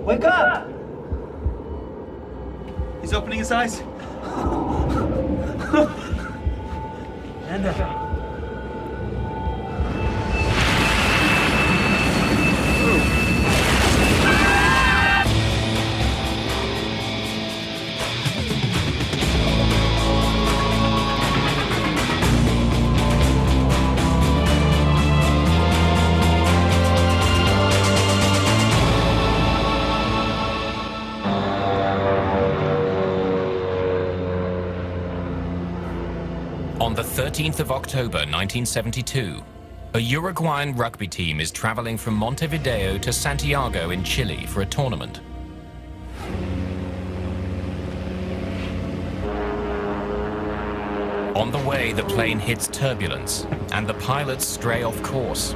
Wake up! He's opening his eyes. Anda. On the 13th of October 1972, a Uruguayan rugby team is traveling from Montevideo to Santiago in Chile for a tournament. On the way, the plane hits turbulence and the pilots stray off course.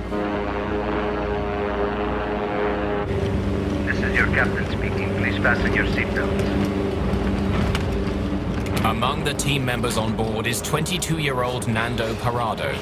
This is your captain speaking. Please fasten your seatbelts. Among the team members on board is 22-year-old Nando Parado.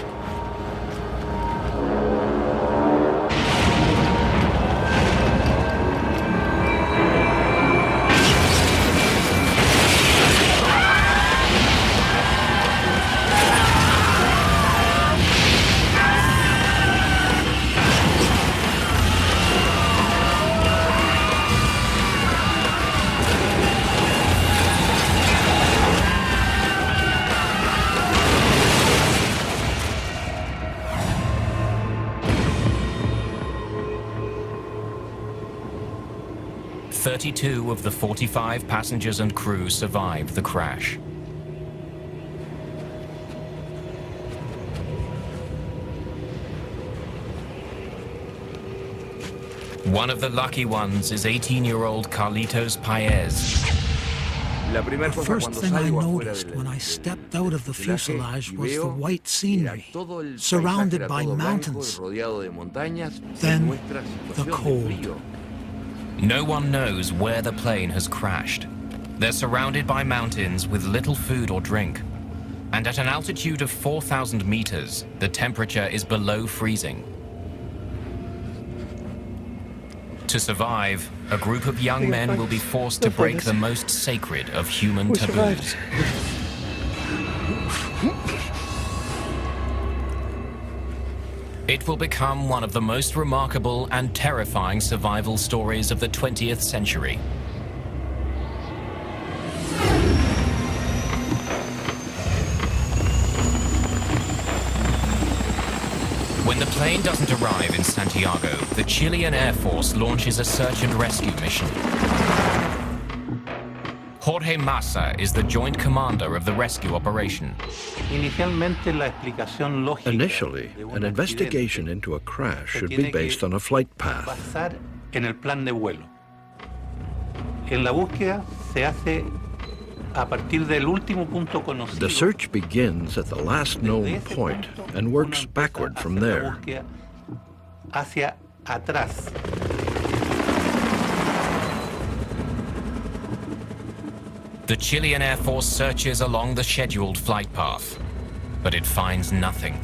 Two of the 45 passengers and crew survived the crash. One of the lucky ones is 18-year-old Carlitos Paez. The first thing I noticed when I stepped out of the fuselage was the white scenery, surrounded by mountains, then the cold. No one knows where the plane has crashed. They're surrounded by mountains with little food or drink. And at an altitude of 4,000 meters, the temperature is below freezing. To survive, a group of young men will be forced to break the most sacred of human taboos. It will become one of the most remarkable and terrifying survival stories of the 20th century. When the plane doesn't arrive in Santiago, the Chilean Air Force launches a search and rescue mission. Jorge Massa is the joint commander of the rescue operation. Initially, an investigation into a crash should be based on a flight path. The search begins at the last known point and works backward from there. The Chilean Air Force searches along the scheduled flight path, but it finds nothing.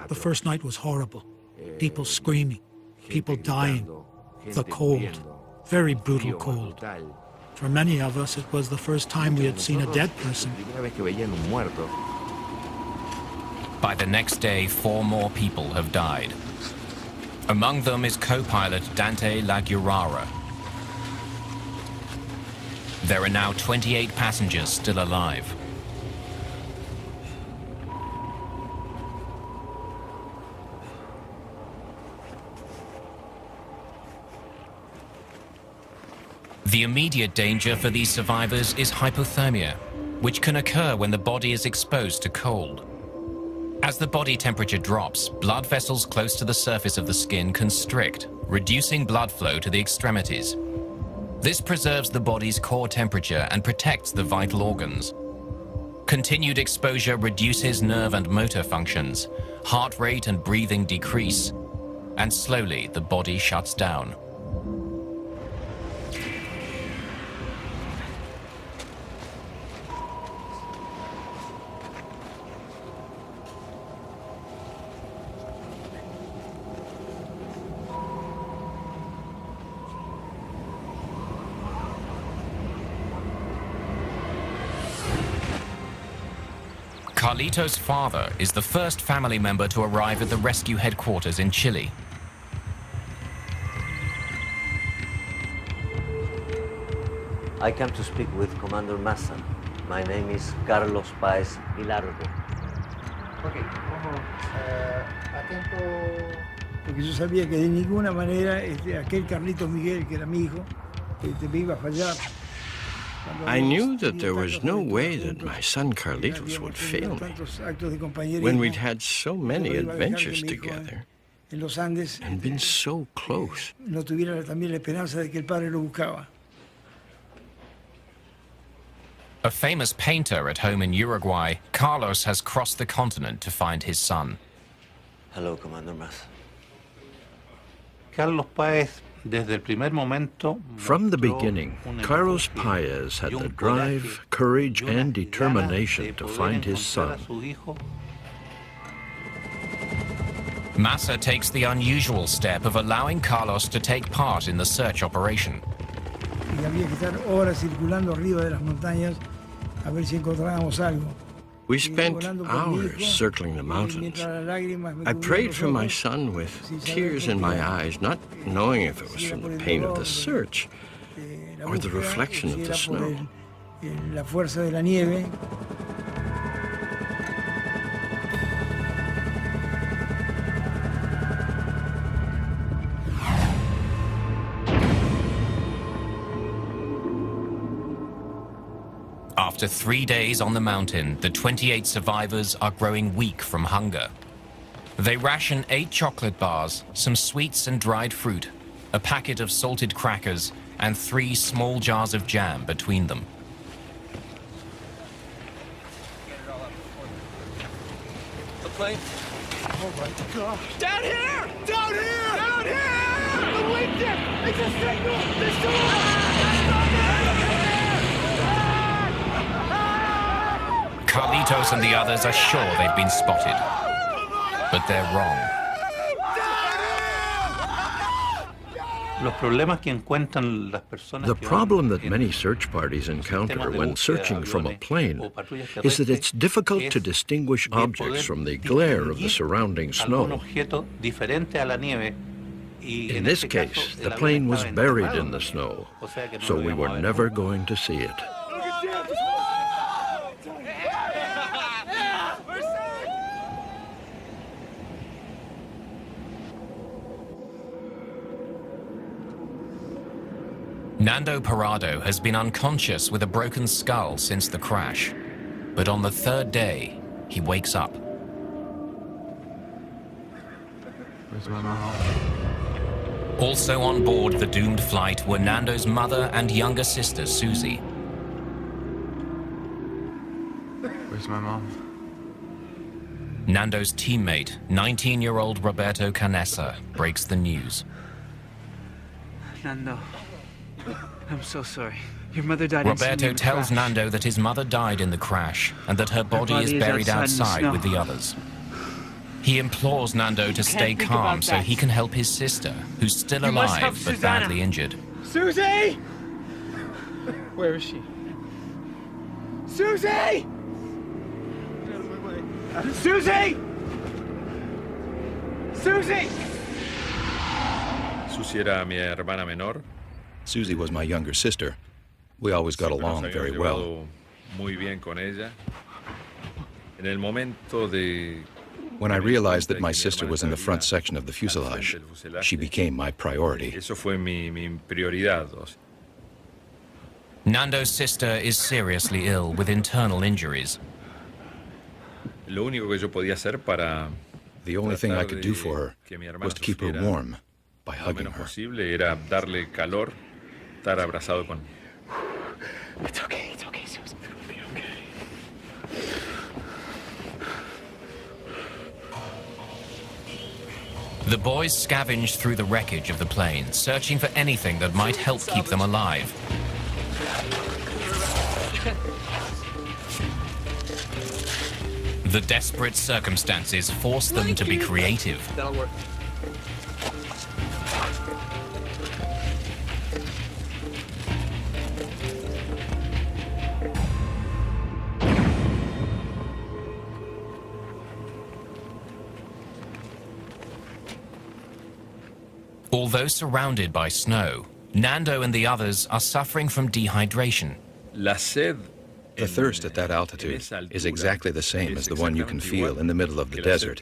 The first night was horrible. People screaming, people dying, the cold, very brutal cold. For many of us, it was the first time we had seen a dead person. By the next day, 4 more people have died. Among them is co-pilot Dante Laguirara. There are now 28 passengers still alive. The immediate danger for these survivors is hypothermia, which can occur when the body is exposed to cold. As the body temperature drops, blood vessels close to the surface of the skin constrict, reducing blood flow to the extremities. This preserves the body's core temperature and protects the vital organs. Continued exposure reduces nerve and motor functions, heart rate and breathing decrease, and slowly the body shuts down. Carlito's father is the first family member to arrive at the rescue headquarters in Chile. I come to speak with Commander Massa. My name is Carlos Páez Vilardo. Ok, vamos atento, porque yo sabía que de ninguna manera aquel Carlitos Miguel, que era mi hijo, me iba a fallar. I knew that there was no way that my son Carlitos would fail me when we'd had so many adventures together and been so close. No tuviera también la esperanza de que el padre lo buscaba. A famous painter at home in Uruguay, Carlos has crossed the continent to find his son. Hello, Commander Massa. Carlos Páez, desde el primer momento, from the beginning, Carlos Páez had the drive, courage, and determination to find his son. Massa takes the unusual step of allowing Carlos to take part in the search operation. Y había que estar horas circulando arriba de las montañas a ver si encontrábamos algo. We spent hours circling the mountains. I prayed for my son with tears in my eyes, not knowing if it was from the pain of the search or the reflection of the snow. La fuerza de la nieve. After 3 days on the mountain, the 28 survivors are growing weak from hunger. They ration 8 chocolate bars, some sweets and dried fruit, a packet of salted crackers, and 3 small jars of jam between them. The plane? Oh my God! Down here! Down here! Down here! The wind dip! It's a signal! There's two Carlitos and the others are sure they've been spotted, but they're wrong. The problem that many search parties encounter when searching from a plane is that it's difficult to distinguish objects from the glare of the surrounding snow. In this case, the plane was buried in the snow, so we were never going to see it. Nando Parado has been unconscious with a broken skull since the crash. But on the 3rd day, he wakes up. Where's my mom? Also on board the doomed flight were Nando's mother and younger sister, Susie. Where's my mom? Nando's teammate, 19-year-old Roberto Canessa, breaks the news. Nando, I'm so sorry. Your mother died instantly Roberto in the tells crash. Nando that his mother died in the crash and that her body is buried outside with the others. He implores Nando to stay calm so he can help his sister, who's still alive but badly injured. Susie! Where is she? Susie! Susie! Susie! Susie era mi hermana menor. Susie was my younger sister. We always got along very well. Muy bien con ella. En el momento de When I realized that my sister was in the front section of the fuselage, she became my priority. Eso fue mi prioridad. Nando's sister is seriously ill with internal injuries. Lo único que yo podía hacer para The only thing I could do for her was to keep her warm by hugging her. posible era darle calor, estar abrazado con. It's okay, Susie. It'll be okay. The boys scavenge through the wreckage of the plane, searching for anything that might help keep them alive. The desperate circumstances force them to be creative. That'll work. Although surrounded by snow, Nando and the others are suffering from dehydration. The thirst at that altitude is exactly the same as the one you can feel in the middle of the desert,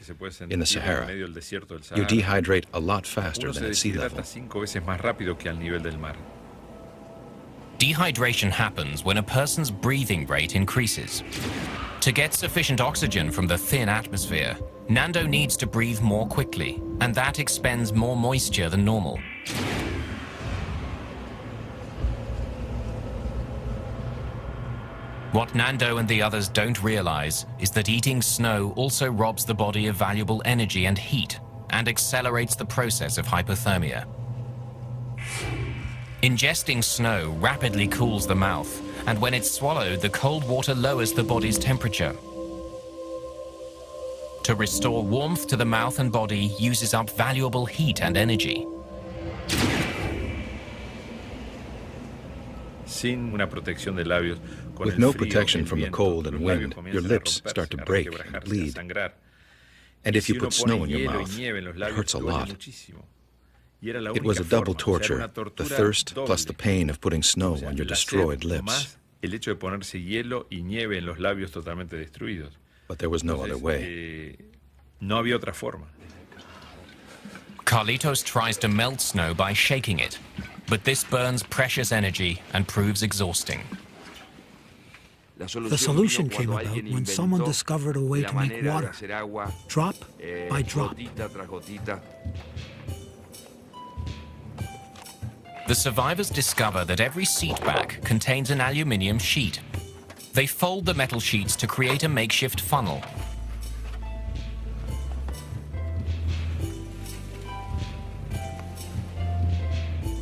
in the Sahara. You dehydrate a lot faster than at sea level. Dehydration happens when a person's breathing rate increases. To get sufficient oxygen from the thin atmosphere, Nando needs to breathe more quickly, and that expends more moisture than normal. What Nando and the others don't realize is that eating snow also robs the body of valuable energy and heat and accelerates the process of hypothermia. Ingesting snow rapidly cools the mouth, and when it's swallowed, the cold water lowers the body's temperature. To restore warmth to the mouth and body uses up valuable heat and energy. With no protection from the cold and wind, your lips start to break and bleed. And if you put snow in your mouth, it hurts a lot. It was a double torture, the thirst plus the pain of putting snow on your destroyed lips. But there was no other way. Carlitos tries to melt snow by shaking it, but this burns precious energy and proves exhausting. The solution came about when someone discovered a way to make water, drop by drop. The survivors discover that every seat back contains an aluminium sheet. They fold the metal sheets to create a makeshift funnel.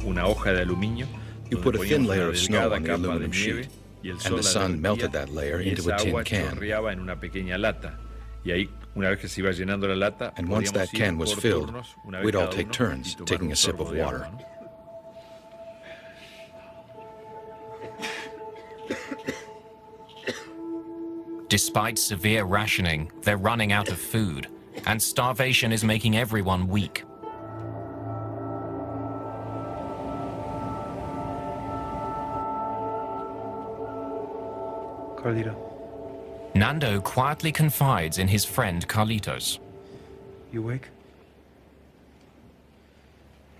You put a thin layer of snow on the aluminum sheet, and the sun melted that layer into a tin can. And once that can was filled, we'd all take turns taking a sip of water. Despite severe rationing, they're running out of food, and starvation is making everyone weak. Carlito. Nando quietly confides in his friend Carlitos. You awake?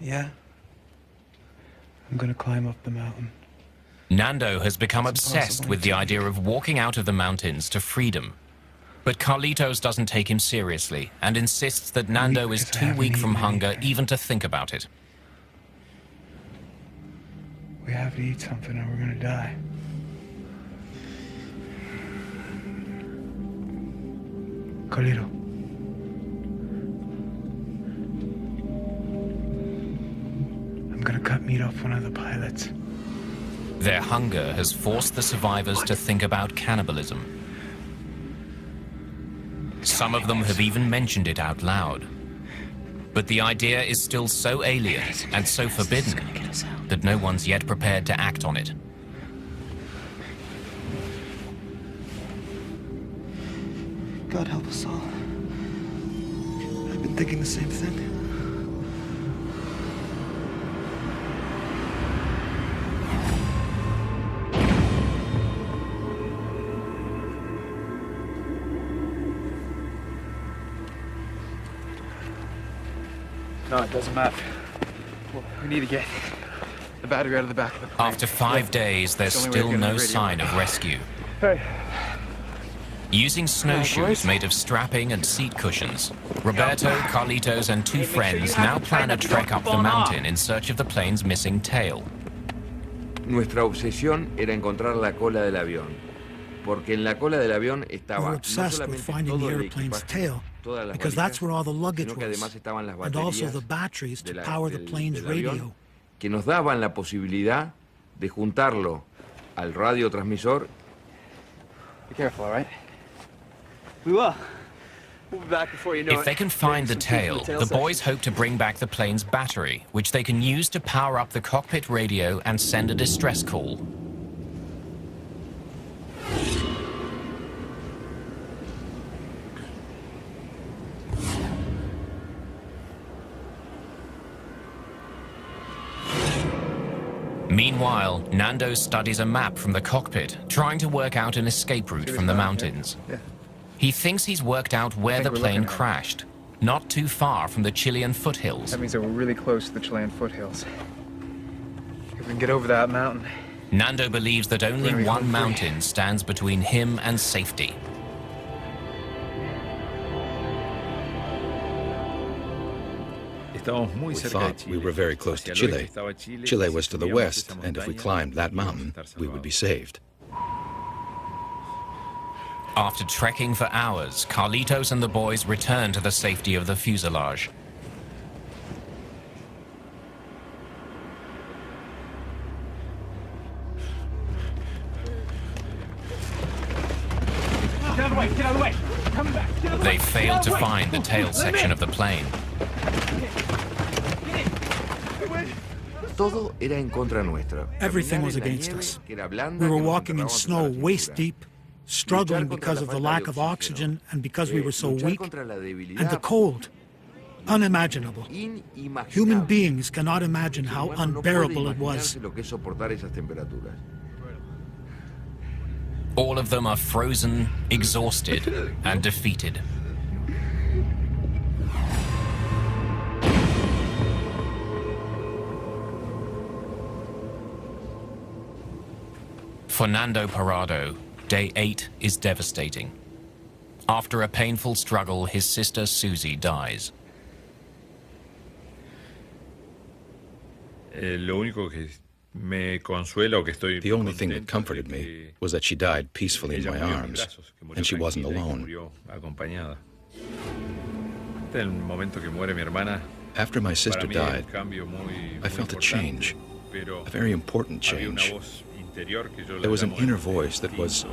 Yeah. I'm gonna climb up the mountain. Nando has become obsessed with the idea of walking out of the mountains to freedom. But Carlitos doesn't take him seriously and insists that Nando is too weak from hunger even to think about it. We have to eat something or we're gonna die. Carlito. I'm gonna cut meat off one of the pilots. Their hunger has forced the survivors to think about cannibalism. Some of them have even mentioned it out loud. But the idea is still so alien and so forbidden that no one's yet prepared to act on it. God help us all. I've been thinking the same thing. No, it doesn't matter. We need to get the battery out of the back of the plane. After 5 days, there's still no sign of rescue. Hey. Using snowshoes made of strapping and seat cushions, Roberto, Carlitos, and two friends now plan a trek up the mountain in search of the plane's missing tail. Nuestra obsesión era encontrar la cola del avión, porque en la cola del avión estaba We're obsessed with finding the airplane's tail, because that's where all the luggage was, and also the batteries to power the plane's radio. Que nos daban la posibilidad de juntarlo al radiotransmisor. Be careful, all right? We will. We'll be back before you know it. If they can find the tail, the boys hope to bring back the plane's battery, which they can use to power up the cockpit radio and send a distress call. Meanwhile, Nando studies a map from the cockpit, trying to work out an escape route from the mountains. He thinks he's worked out where the plane crashed, not too far from the Chilean foothills. That means that we're really close to the Chilean foothills. If we can get over that mountain. Nando believes that only one mountain stands between him and safety. We thought we were very close to Chile. Chile was to the west, and if we climbed that mountain, we would be saved. After trekking for hours, Carlitos and the boys return to the safety of the fuselage. Get out of the way! Get out of the way! Coming back! Get out of the way! They failed to find the tail section of the plane. Todo era en contra nuestra. Everything was against us. We were walking in snow waist deep, struggling because of the lack of oxygen and because we were so weak, and the cold. Unimaginable. Human beings cannot imagine how unbearable it was. All of them are frozen, exhausted, and defeated. For Nando Parrado, day 8 is devastating. After a painful struggle, his sister Susie dies. The only thing that comforted me was that she died peacefully in my arms, and she wasn't alone. After my sister died, I felt a change, a very important change. There was an inner voice that was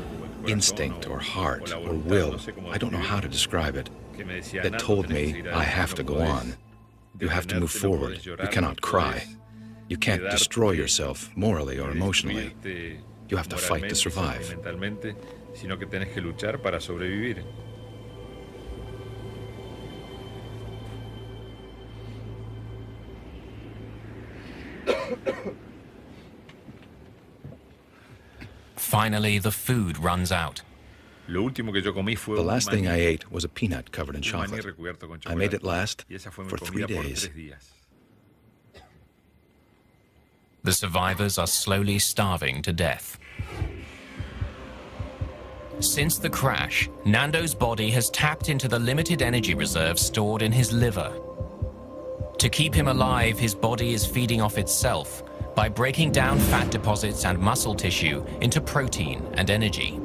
instinct or heart or will, I don't know how to describe it, that told me I have to go on. You have to move forward. You cannot cry. You can't destroy yourself morally or emotionally. You have to fight to survive. Finally, the food runs out. The last thing I ate was a peanut covered in chocolate. I made it last for 3 days. The survivors are slowly starving to death. Since the crash, Nando's body has tapped into the limited energy reserves stored in his liver. To keep him alive, his body is feeding off itself by breaking down fat deposits and muscle tissue into protein and energy.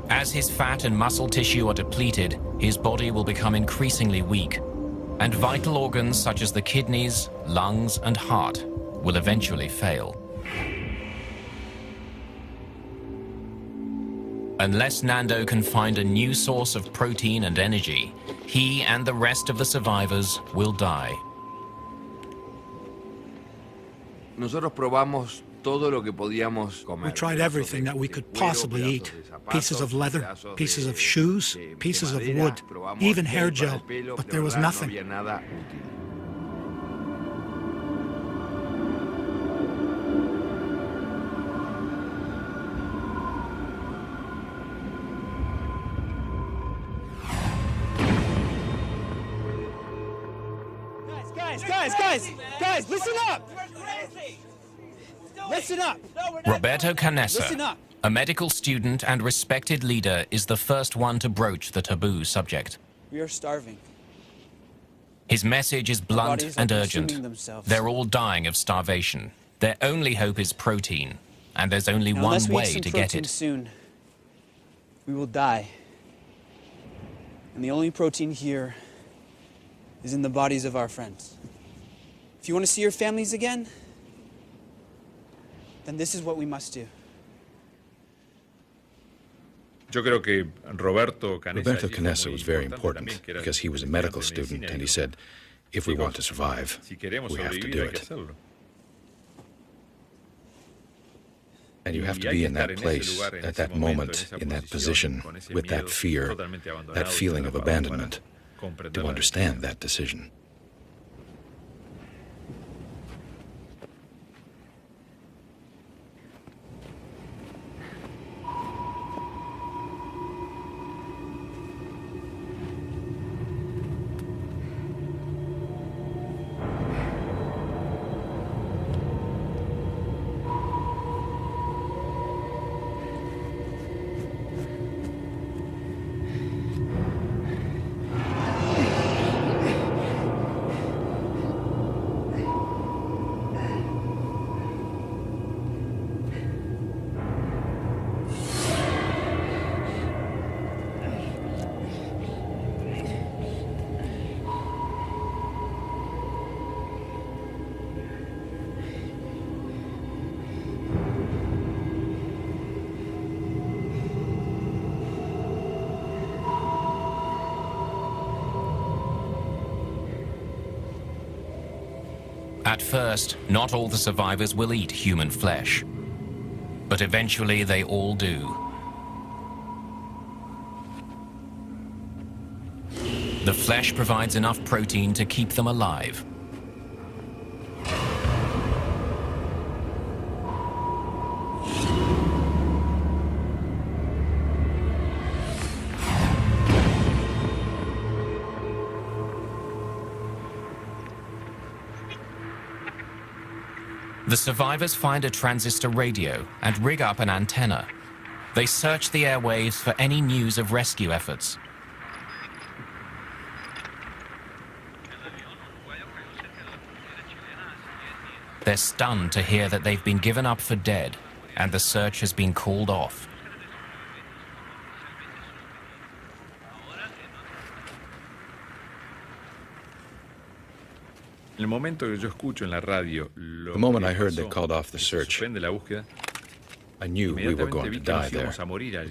As his fat and muscle tissue are depleted, his body will become increasingly weak, and vital organs such as the kidneys, lungs, and heart will eventually fail. Unless Nando can find a new source of protein and energy, he and the rest of the survivors will die. We tried everything that we could possibly eat. Pieces of leather, pieces of shoes, pieces of wood, even hair gel, but there was nothing. Guys, listen up! Listen up! Roberto Canessa, a medical student and respected leader, is the first one to broach the taboo subject. We are starving. His message is blunt and urgent. They're all dying of starvation. Their only hope is protein, and there's only one way to get it. Soon, we will die. And the only protein here is in the bodies of our friends. If you want to see your families again, then this is what we must do. Roberto Canessa was very important because he was a medical student, and he said, if we want to survive, we have to do it. And you have to be in that place, at that moment, in that position, with that fear, that feeling of abandonment, to understand that decision. At first, not all the survivors will eat human flesh, but eventually they all do. The flesh provides enough protein to keep them alive. The survivors find a transistor radio and rig up an antenna. They search the airwaves for any news of rescue efforts. They're stunned to hear that they've been given up for dead and the search has been called off. The moment I heard they called off the search, I knew we were going to die there.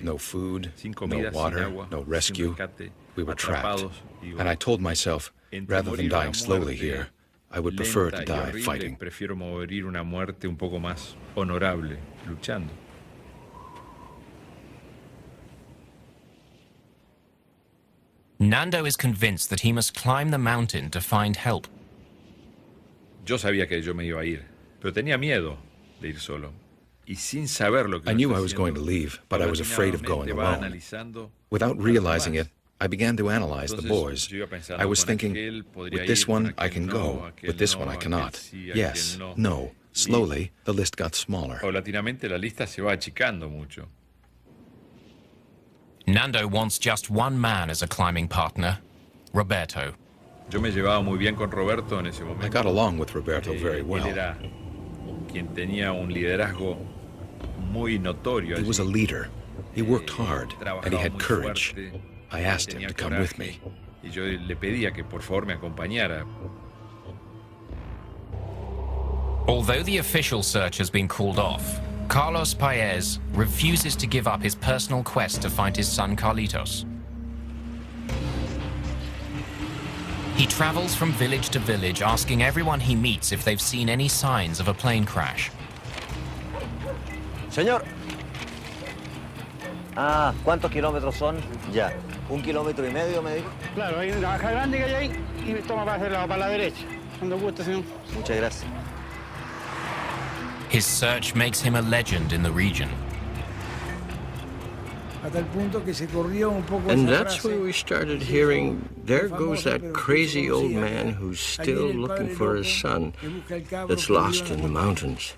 No food, no water, no rescue. We were trapped. And I told myself, rather than dying slowly here, I would prefer to die fighting. Nando is convinced that he must climb the mountain to find help. Yo sabía que yo me iba a ir, pero tenía miedo de ir solo. Y sin saber lo que I knew I was going to leave, but I was afraid of going alone. Without realizing it, I began to analyze the boys. I was thinking, with this one I can go, with this one I cannot. Yes, no. Slowly, the list got smaller. Paulatinamente la lista se va achicando mucho. Nando wants just one man as a climbing partner, Roberto. Yo me llevaba muy bien con Roberto en ese momento. I got along with Roberto very well. Él era quien tenía un liderazgo muy notorio. He was a leader. He worked hard, and he had courage. I asked him to come with me. Y yo le pedía que por favor me acompañara. Although the official search has been called off, Carlos Paez refuses to give up his personal quest to find his son Carlitos. He travels from village to village, asking everyone he meets if they've seen any signs of a plane crash. Señor. Ah, ¿cuántos kilómetros son? Ya. 1,5 kilómetros, me dijo. Claro, hay una baja grande que hay ahí y toma para la derecha. Cuando guste, señor. Muchas gracias. His search makes him a legend in the region. And that's when we started hearing, there goes that crazy old man who's still looking for his son that's lost in the mountains.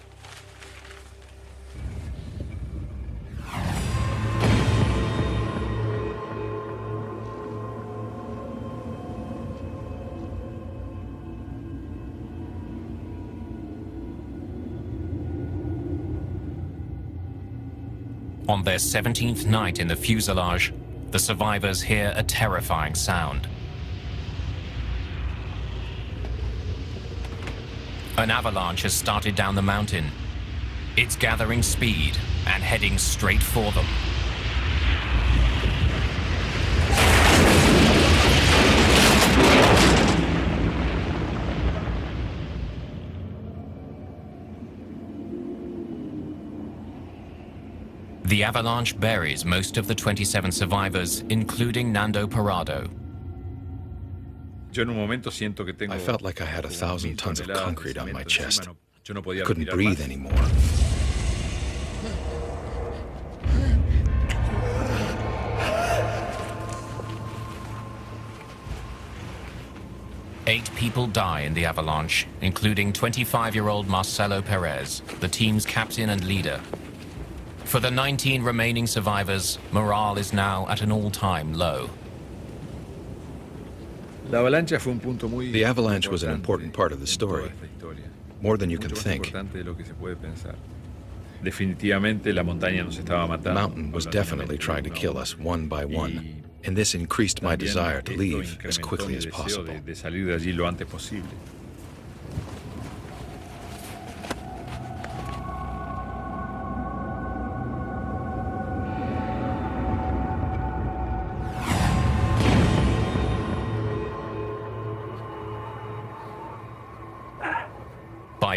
On their 17th night in the fuselage, the survivors hear a terrifying sound. An avalanche has started down the mountain. It's gathering speed and heading straight for them. The avalanche buries most of the 27 survivors, including Nando Parrado. I felt like I had 1,000 tons of concrete on my chest. I couldn't breathe anymore. Eight people die in the avalanche, including 25-year-old Marcelo Perez, the team's captain and leader. For the 19 remaining survivors, morale is now at an all-time low. The avalanche was an important part of the story, more than you can think. The mountain was definitely trying to kill us one by one, and this increased my desire to leave as quickly as possible.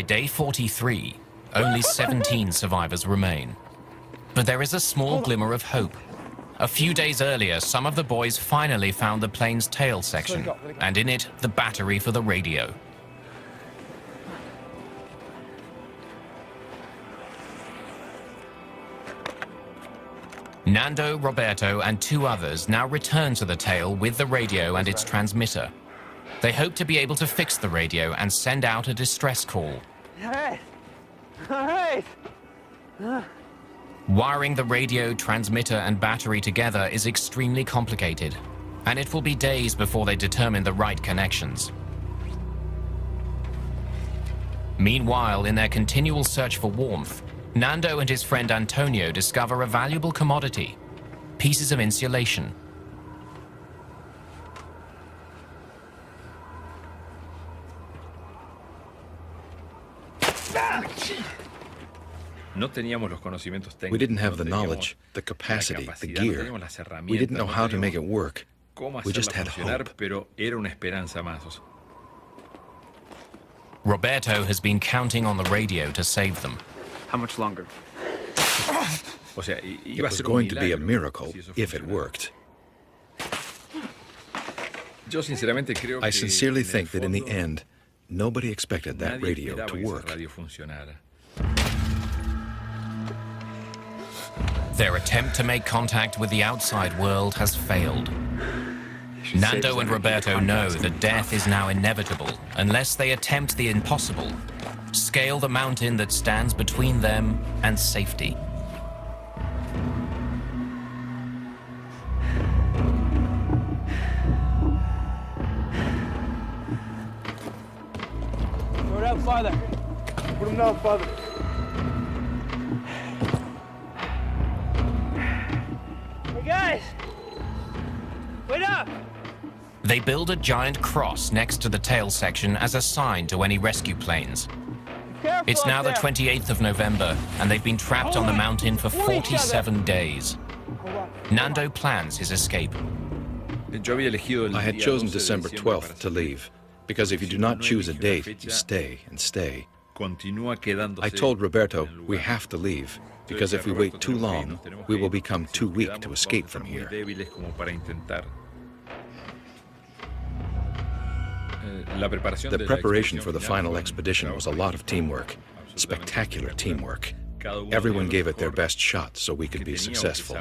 By day 43, only 17 survivors remain. But there is a small glimmer of hope. A few days earlier, some of the boys finally found the plane's tail section, and in it, the battery for the radio. Nando, Roberto, and 2 others now return to the tail with the radio and its transmitter. They hope to be able to fix the radio and send out a distress call. All right. Wiring the radio, transmitter, and battery together is extremely complicated, and it will be days before they determine the right connections. Meanwhile, in their continual search for warmth, Nando and his friend Antonio discover a valuable commodity: pieces of insulation. We didn't have the knowledge, the capacity, the gear. We didn't know how to make it work. We just had hope. Roberto has been counting on the radio to save them. How much longer? It was going to be a miracle if it worked. I sincerely think that in the end, nobody expected that radio to work. Their attempt to make contact with the outside world has failed. Nando and Roberto know that death is now inevitable unless they attempt the impossible: scale the mountain that stands between them and safety. Throw it out farther. Put him down farther. Hey guys! Wait up! They build a giant cross next to the tail section as a sign to any rescue planes. It's now the 28th of November, and they've been trapped on the mountain for 47 days. Nando plans his escape. I had chosen December 12th to leave, because if you do not choose a date, you stay and stay. I told Roberto we have to leave, because if we wait too long, we will become too weak to escape from here. The preparation for the final expedition was a lot of teamwork, spectacular teamwork. Everyone gave it their best shot so we could be successful.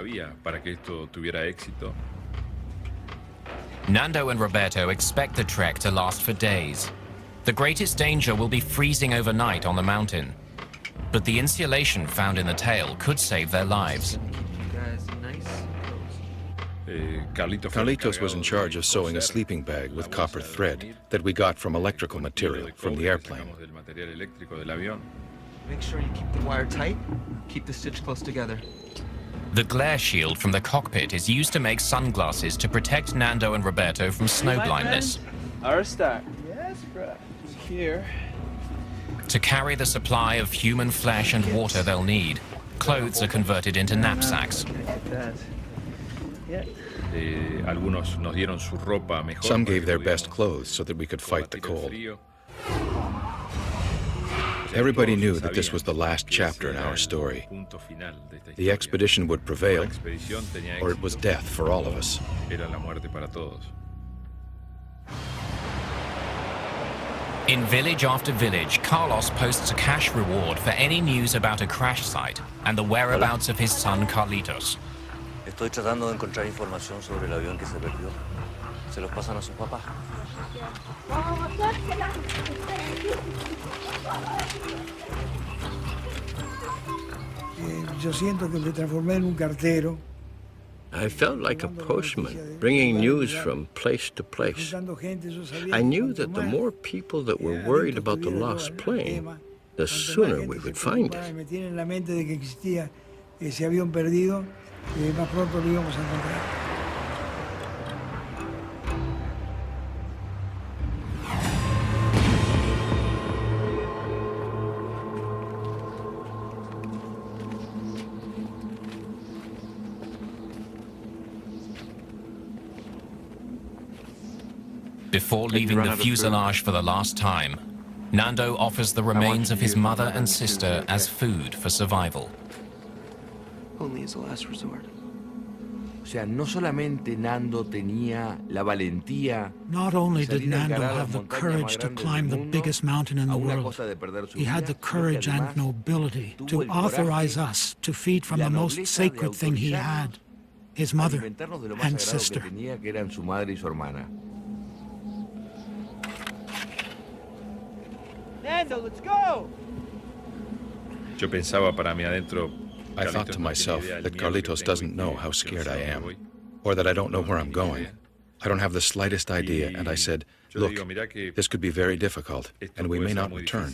Nando and Roberto expect the trek to last for days. The greatest danger will be freezing overnight on the mountain. But the insulation found in the tail could save their lives. Carlitos was in charge of sewing a sleeping bag with copper thread that we got from electrical material from the airplane. Make sure you keep the wire tight, keep the stitch close together. The glare shield from the cockpit is used to make sunglasses to protect Nando and Roberto from snow blindness. Our start. Yes, bro. Here. To carry the supply of human flesh and water they'll need, clothes are converted into knapsacks. Some gave their best clothes so that we could fight the cold. Everybody knew that this was the last chapter in our story. The expedition would prevail, or it was death for all of us. In village after village, Carlos posts a cash reward for any news about a crash site and the whereabouts of his son Carlitos. Estoy tratando de encontrar información sobre el avión que se perdió. Se los pasan a su papá. Yo siento que me transformé en un cartero. I felt like a postman, bringing news from place to place. I knew that the more people that were worried about the lost plane, the sooner we would find it. Me tiene en la mente de que existía ese avión perdido, y más pronto lo íbamos a encontrar. Before leaving the fuselage for the last time, Nando offers the remains of his mother and sister as food for survival. Only as a last resort. O sea, no solamente Nando tenía la valentía. Not only did Nando have the courage to climb the biggest mountain in the world, he had the courage and nobility to authorize us to feed from the most sacred thing he had, his mother and sister. Nando, let's go! Yo pensaba para mí adentro. I thought to myself that Carlitos doesn't know how scared I am, or that I don't know where I'm going. I don't have the slightest idea, and I said, look, this could be very difficult, and we may not return.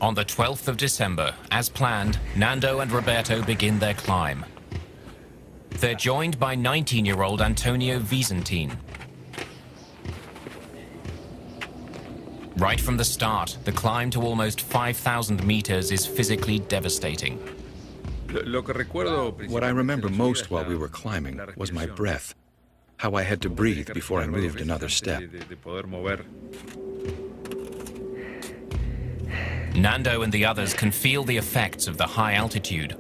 On the 12th of December, as planned, Nando and Roberto begin their climb. They're joined by 19-year-old Antonio Vicentin. Right from the start, the climb to almost 5,000 meters is physically devastating. What I remember most while we were climbing was my breath, how I had to breathe before I moved another step. Nando and the others can feel the effects of the high altitude.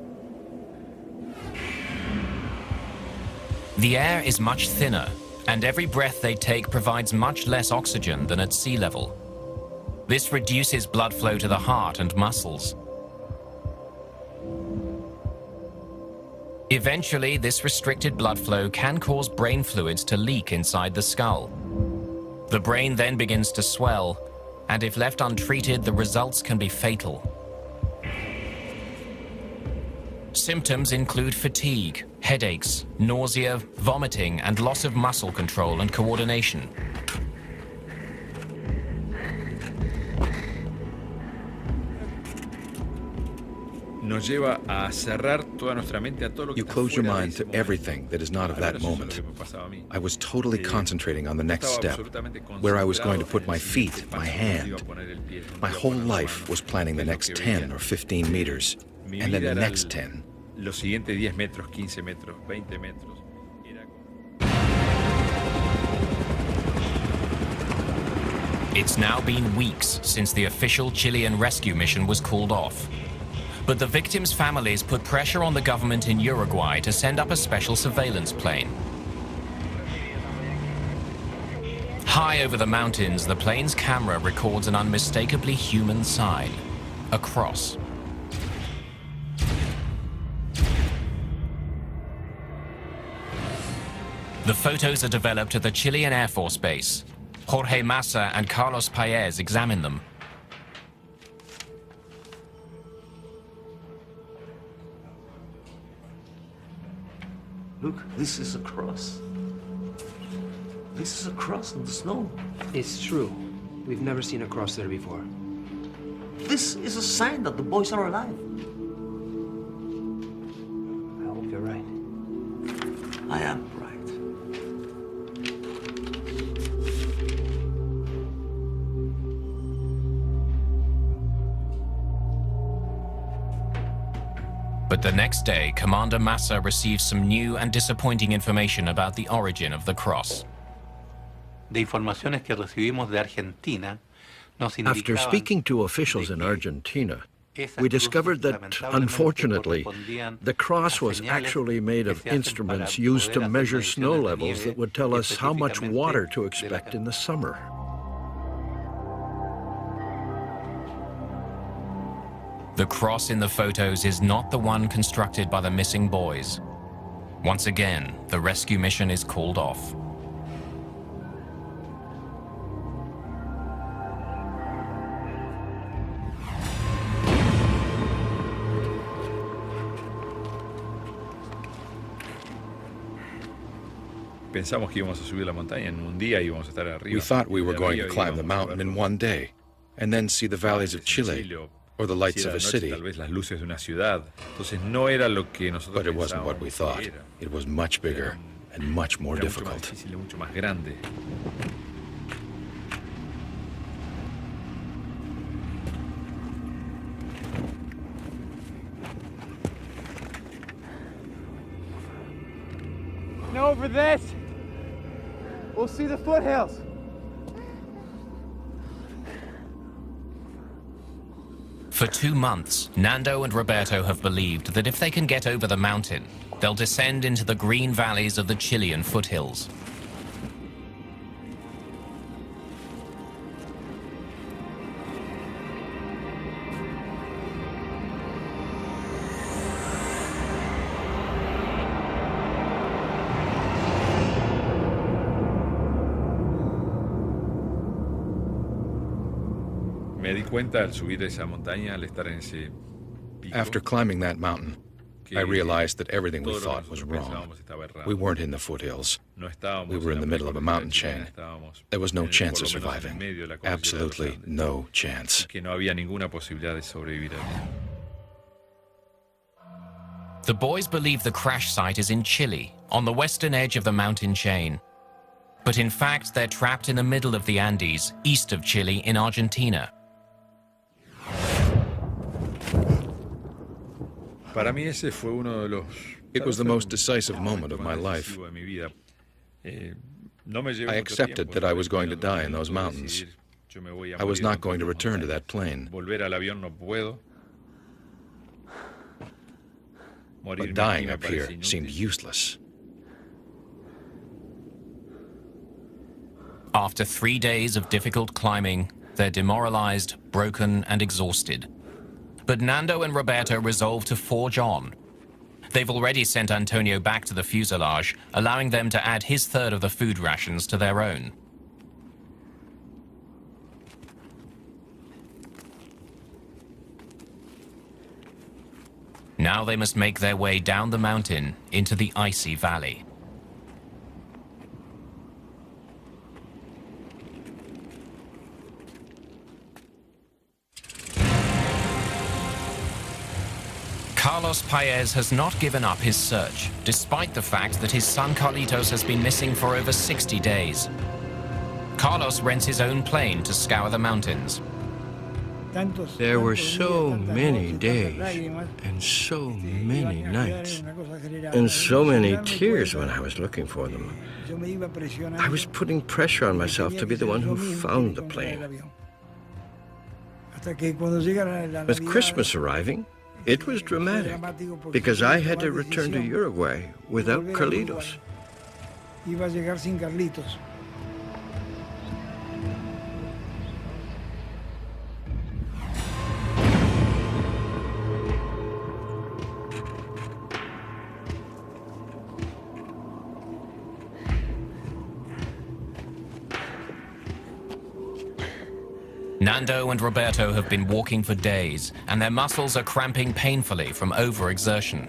The air is much thinner, and every breath they take provides much less oxygen than at sea level. This reduces blood flow to the heart and muscles. Eventually, this restricted blood flow can cause brain fluids to leak inside the skull. The brain then begins to swell, and if left untreated, the results can be fatal. Symptoms include fatigue, headaches, nausea, vomiting, and loss of muscle control and coordination. You close your mind to everything that is not of that moment. I was totally concentrating on the next step, where I was going to put my feet, my hand. My whole life was planning the next 10 or 15 meters, and then the next 10. It's now been weeks since the official Chilean rescue mission was called off. But the victims' families put pressure on the government in Uruguay to send up a special surveillance plane. High over the mountains, the plane's camera records an unmistakably human sign, a cross. The photos are developed at the Chilean Air Force Base. Jorge Massa and Carlos Paez examine them. Look, this is a cross. This is a cross in the snow. It's true. We've never seen a cross there before. This is a sign that the boys are alive. I hope you're right. I am right. But the next day, Commander Massa receives some new and disappointing information about the origin of the cross. After speaking to officials in Argentina, we discovered that, unfortunately, the cross was actually made of instruments used to measure snow levels that would tell us how much water to expect in the summer. The cross in the photos is not the one constructed by the missing boys. Once again, the rescue mission is called off. Pensamos que íbamos a subir la montaña en un día y íbamos a estar arriba. We thought we were going to climb the mountain in one day, and then see the valleys of Chile, or the lights of a city. Tal vez las luces de una ciudad. Entonces no era lo que nosotros But it wasn't what we thought. It was much bigger and much more difficult. Mucho más difícil y mucho más grande. And over this, we'll see the foothills. For 2 months, Nando and Roberto have believed that if they can get over the mountain, they'll descend into the green valleys of the Chilean foothills. Me di cuenta al subir esa montaña, al estar en ese pico. After climbing that mountain, I realized that everything we thought was wrong. We weren't in the foothills. We were in the middle of a mountain chain. There was no chance of surviving. Absolutely no chance. Que no había ninguna posibilidad de sobrevivir allí. The boys believe the crash site is in Chile, on the western edge of the mountain chain. But in fact, they're trapped in the middle of the Andes, east of Chile, in Argentina. Para mí ese fue uno de los. It was the most decisive moment of my life. I accepted that I was going to die in those mountains. I was not going to return to that plane. But dying up here seemed useless. After 3 days of difficult climbing, they're demoralized, broken, and exhausted. But Nando and Roberto resolve to forge on. They've already sent Antonio back to the fuselage, allowing them to add his third of the food rations to their own. Now they must make their way down the mountain into the icy valley. Carlos Paez has not given up his search, despite the fact that his son Carlitos has been missing for over 60 days. Carlos rents his own plane to scour the mountains. There were so many days, and so many nights, and so many tears when I was looking for them. I was putting pressure on myself to be the one who found the plane. With Christmas arriving, it was dramatic, because I had to return to Uruguay without Carlitos. Nando and Roberto have been walking for days, and their muscles are cramping painfully from overexertion.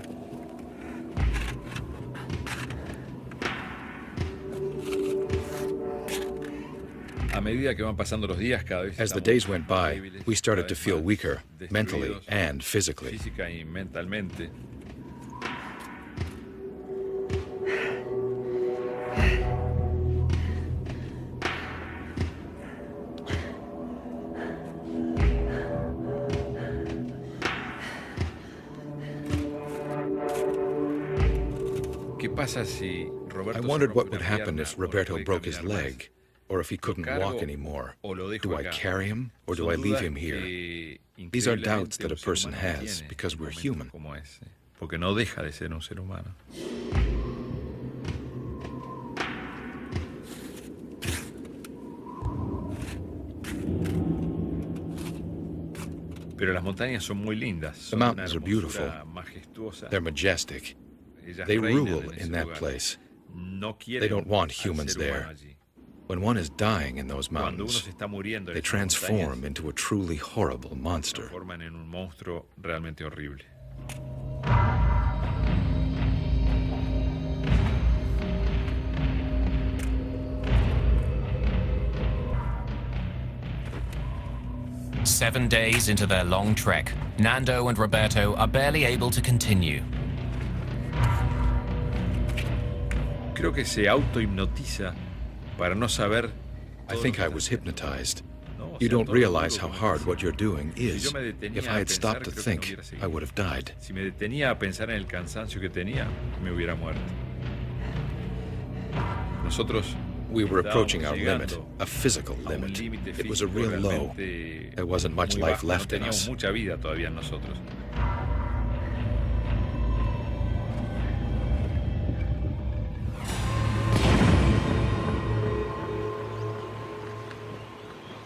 As the days went by, we started to feel weaker, mentally and physically. I wondered what would happen if Roberto broke his leg, or if he couldn't walk anymore. Do I carry him, or do I leave him here? These are doubts that a person has, because we're human. The mountains are beautiful. They're majestic. They rule in that place. They don't want humans there. When one is dying in those mountains, they transform into a truly horrible monster. Seven days into their long trek, Nando and Roberto are barely able to continue. Creo que se autohipnotiza para no saber. I think I was hypnotized. You don't realize how hard what you're doing is. If I had stopped to think, I would have died. Si me detenía a pensar en el cansancio que tenía, me hubiera muerto. Nosotros We were approaching our limit, a physical limit. It was a real low. There wasn't much life left in us.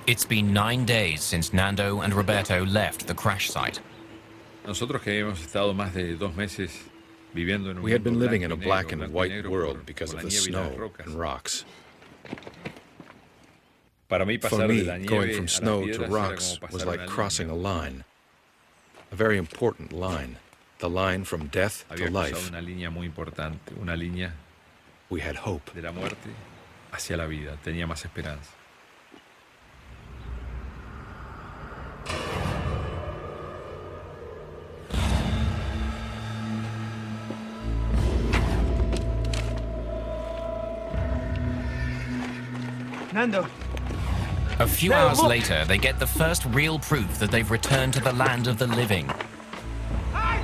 It's been 9 days since Nando and Roberto left the crash site. We had been living in a black and white world because of the snow and rocks. For me, going from snow to rocks was like crossing a line, a very important line, the line from death to life. We had hope. Nando. A few hours later, they get the first real proof that they've returned to the land of the living. Hey!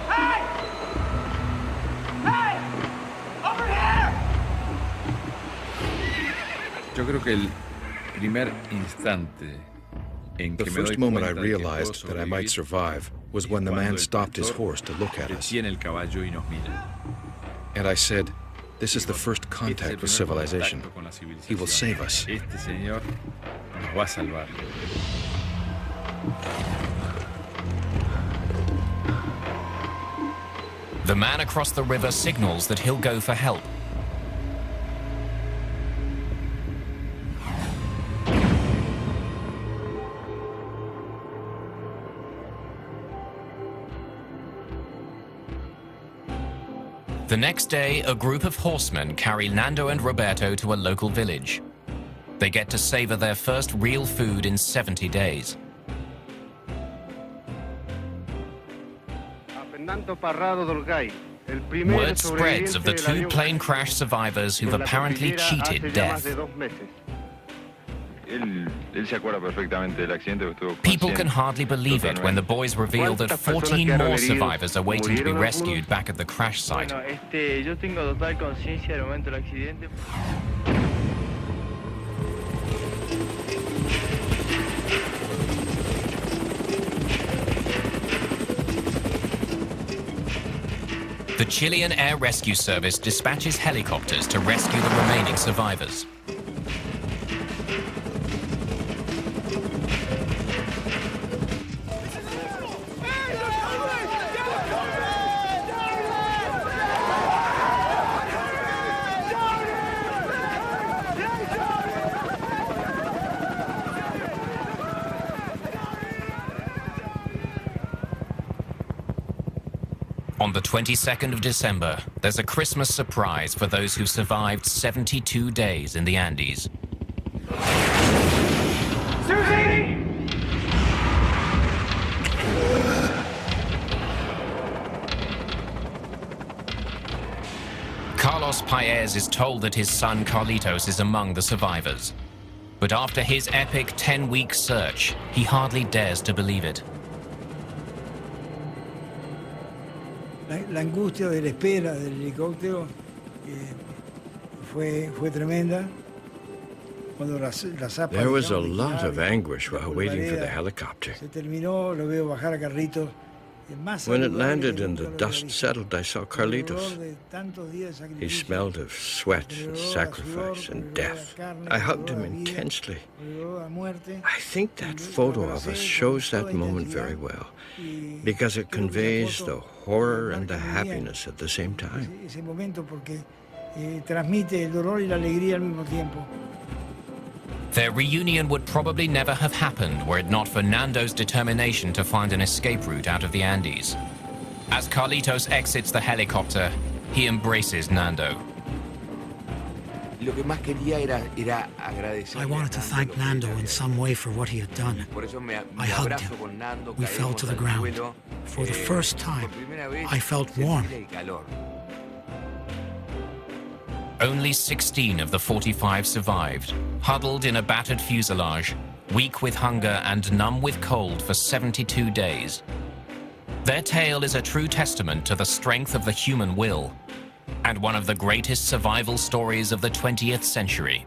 Hey! Hey! Over here! Yo creo que el primer instante en que the first moment I realized that I might survive was when the man stopped his horse to look at us. And I said, "This is the first contact with civilization. He will save us." The man across the river signals that he'll go for help. The next day, a group of horsemen carry Nando and Roberto to a local village. They get to savor their first real food in 70 days. Word spreads of the two plane crash survivors who've apparently cheated death. People can hardly believe it when the boys reveal that 14 more survivors are waiting to be rescued back at the crash site. The Chilean Air Rescue Service dispatches helicopters to rescue the remaining survivors. On the 22nd of December, there's a Christmas surprise for those who survived 72 days in the Andes. Susie! Carlos Paez is told that his son Carlitos is among the survivors. But after his epic 10-week search, he hardly dares to believe it. La angustia de la espera del helicóptero fue tremenda. There was a lot of anguish while waiting for the helicopter. Se terminó, lo veo bajar a Carlitos. When it landed and the dust settled, I saw Carlitos. He smelled of sweat and sacrifice and death. I hugged him intensely. I think that photo of us shows that moment very well, because it conveys the horror and the happiness at the same time. Ese momento porque transmite el dolor y la alegría al mismo tiempo. Their reunion would probably never have happened were it not for Nando's determination to find an escape route out of the Andes. As Carlitos exits the helicopter, he embraces Nando. I wanted to thank Nando in some way for what he had done. I hugged him. We fell to the ground. For the first time, I felt warm. Only 16 of the 45 survived, huddled in a battered fuselage, weak with hunger and numb with cold for 72 days. Their tale is a true testament to the strength of the human will. and one of the greatest survival stories of the 20th century.